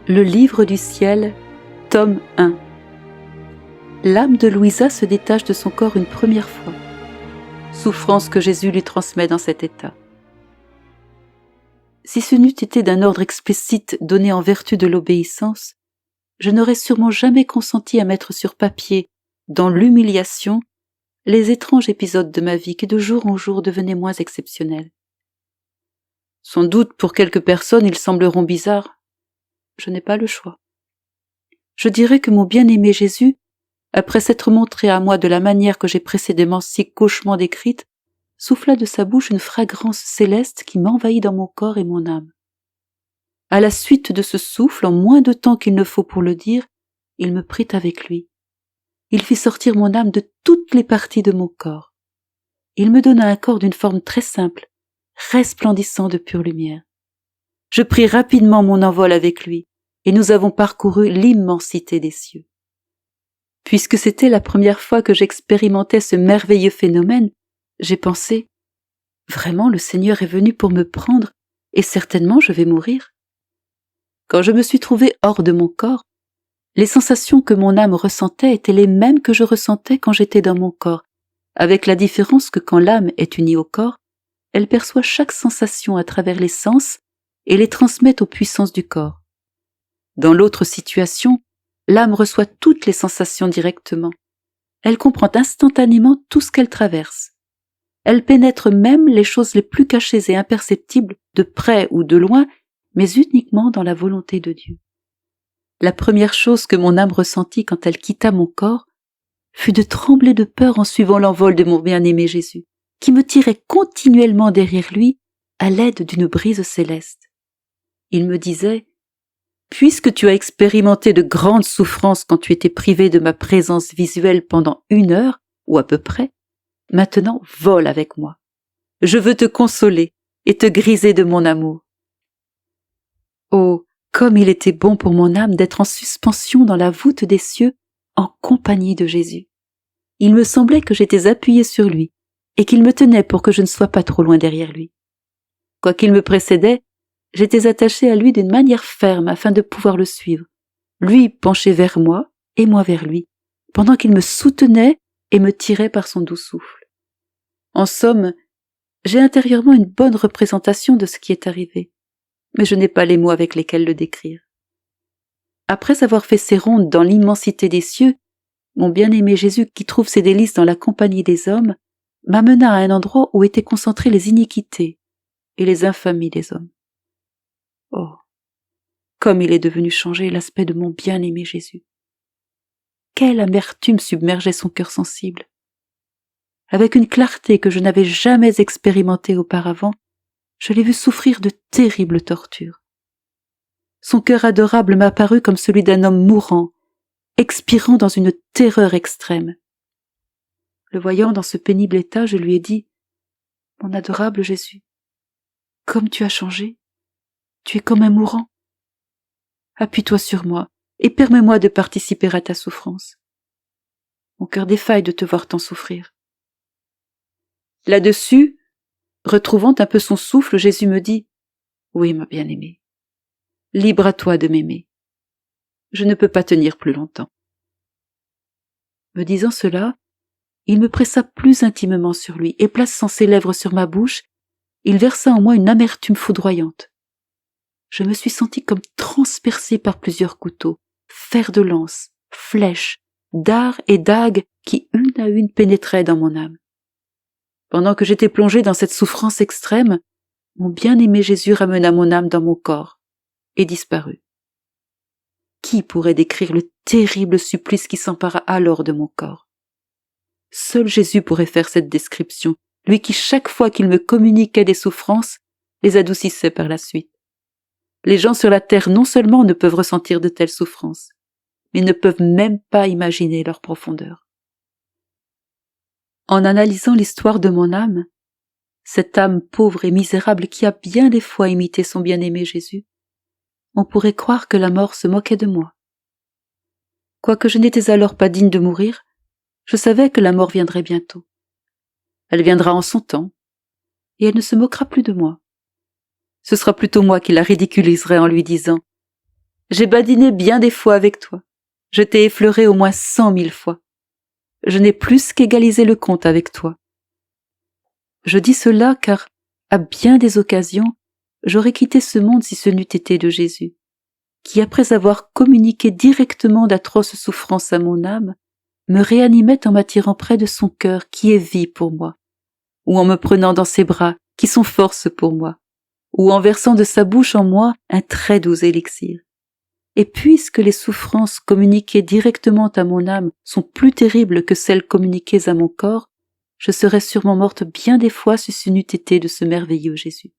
Le livre du ciel, tome 1. L'âme de Louisa se détache de son corps une première fois. Souffrance que Jésus lui transmet dans cet état. Si ce n'eût été d'un ordre explicite donné en vertu de l'obéissance, je n'aurais sûrement jamais consenti à mettre sur papier, dans l'humiliation, les étranges épisodes de ma vie qui de jour en jour devenaient moins exceptionnels. Sans doute pour quelques personnes ils sembleront bizarres. Je n'ai pas le choix. Je dirais que mon bien-aimé Jésus, après s'être montré à moi de la manière que j'ai précédemment si gauchement décrite, souffla de sa bouche une fragrance céleste qui m'envahit dans mon corps et mon âme. À la suite de ce souffle, en moins de temps qu'il ne faut pour le dire, il me prit avec lui. Il fit sortir mon âme de toutes les parties de mon corps. Il me donna un corps d'une forme très simple, resplendissant de pure lumière. Je pris rapidement mon envol avec lui, et nous avons parcouru l'immensité des cieux. Puisque c'était la première fois que j'expérimentais ce merveilleux phénomène, j'ai pensé, vraiment le Seigneur est venu pour me prendre, et certainement je vais mourir. Quand je me suis trouvé hors de mon corps, les sensations que mon âme ressentait étaient les mêmes que je ressentais quand j'étais dans mon corps, avec la différence que quand l'âme est unie au corps, elle perçoit chaque sensation à travers les sens et les transmet aux puissances du corps. Dans l'autre situation, l'âme reçoit toutes les sensations directement. Elle comprend instantanément tout ce qu'elle traverse. Elle pénètre même les choses les plus cachées et imperceptibles, de près ou de loin, mais uniquement dans la volonté de Dieu. La première chose que mon âme ressentit quand elle quitta mon corps fut de trembler de peur en suivant l'envol de mon bien-aimé Jésus, qui me tirait continuellement derrière lui à l'aide d'une brise céleste. Il me disait « Puisque tu as expérimenté de grandes souffrances quand tu étais privé de ma présence visuelle pendant 1 heure, ou à peu près, maintenant vole avec moi. Je veux te consoler et te griser de mon amour. » Oh, comme il était bon pour mon âme d'être en suspension dans la voûte des cieux en compagnie de Jésus. Il me semblait que j'étais appuyée sur lui et qu'il me tenait pour que je ne sois pas trop loin derrière lui. Quoiqu'il me précédait, j'étais attachée à lui d'une manière ferme afin de pouvoir le suivre, lui penché vers moi et moi vers lui, pendant qu'il me soutenait et me tirait par son doux souffle. En somme, j'ai intérieurement une bonne représentation de ce qui est arrivé, mais je n'ai pas les mots avec lesquels le décrire. Après avoir fait ses rondes dans l'immensité des cieux, mon bien-aimé Jésus, qui trouve ses délices dans la compagnie des hommes, m'amena à un endroit où étaient concentrées les iniquités et les infamies des hommes. Oh, comme il est devenu changé l'aspect de mon bien-aimé Jésus. Quelle amertume submergeait son cœur sensible. Avec une clarté que je n'avais jamais expérimentée auparavant, je l'ai vu souffrir de terribles tortures. Son cœur adorable m'apparut comme celui d'un homme mourant, expirant dans une terreur extrême. Le voyant dans ce pénible état, je lui ai dit « Mon adorable Jésus, comme tu as changé, tu es comme un mourant. Appuie-toi sur moi et permets-moi de participer à ta souffrance. Mon cœur défaille de te voir tant souffrir. » Là-dessus, retrouvant un peu son souffle, Jésus me dit « Oui, ma bien-aimée, libre à toi de m'aimer. Je ne peux pas tenir plus longtemps. » Me disant cela, il me pressa plus intimement sur lui et plaçant ses lèvres sur ma bouche, il versa en moi une amertume foudroyante. Je me suis sentie comme transpercée par plusieurs couteaux, fers de lance, flèches, dards et dagues qui une à une pénétraient dans mon âme. Pendant que j'étais plongée dans cette souffrance extrême, mon bien-aimé Jésus ramena mon âme dans mon corps et disparut. Qui pourrait décrire le terrible supplice qui s'empara alors de mon corps? Seul Jésus pourrait faire cette description, lui qui chaque fois qu'il me communiquait des souffrances, les adoucissait par la suite. Les gens sur la terre non seulement ne peuvent ressentir de telles souffrances, mais ne peuvent même pas imaginer leur profondeur. En analysant l'histoire de mon âme, cette âme pauvre et misérable qui a bien des fois imité son bien-aimé Jésus, on pourrait croire que la mort se moquait de moi. Quoique je n'étais alors pas digne de mourir, je savais que la mort viendrait bientôt. Elle viendra en son temps, et elle ne se moquera plus de moi. Ce sera plutôt moi qui la ridiculiserai en lui disant J'ai badiné bien des fois avec toi. Je t'ai effleuré au moins 100 000 fois. Je n'ai plus qu'égalisé le compte avec toi. Je dis cela car, à bien des occasions, j'aurais quitté ce monde si ce n'eût été de Jésus, qui, après avoir communiqué directement d'atroces souffrances à mon âme, me réanimait en m'attirant près de son cœur qui est vie pour moi, ou en me prenant dans ses bras qui sont force pour moi, ou en versant de sa bouche en moi un très doux élixir. Et puisque les souffrances communiquées directement à mon âme sont plus terribles que celles communiquées à mon corps, je serais sûrement morte bien des fois si ce n'eût été de ce merveilleux Jésus.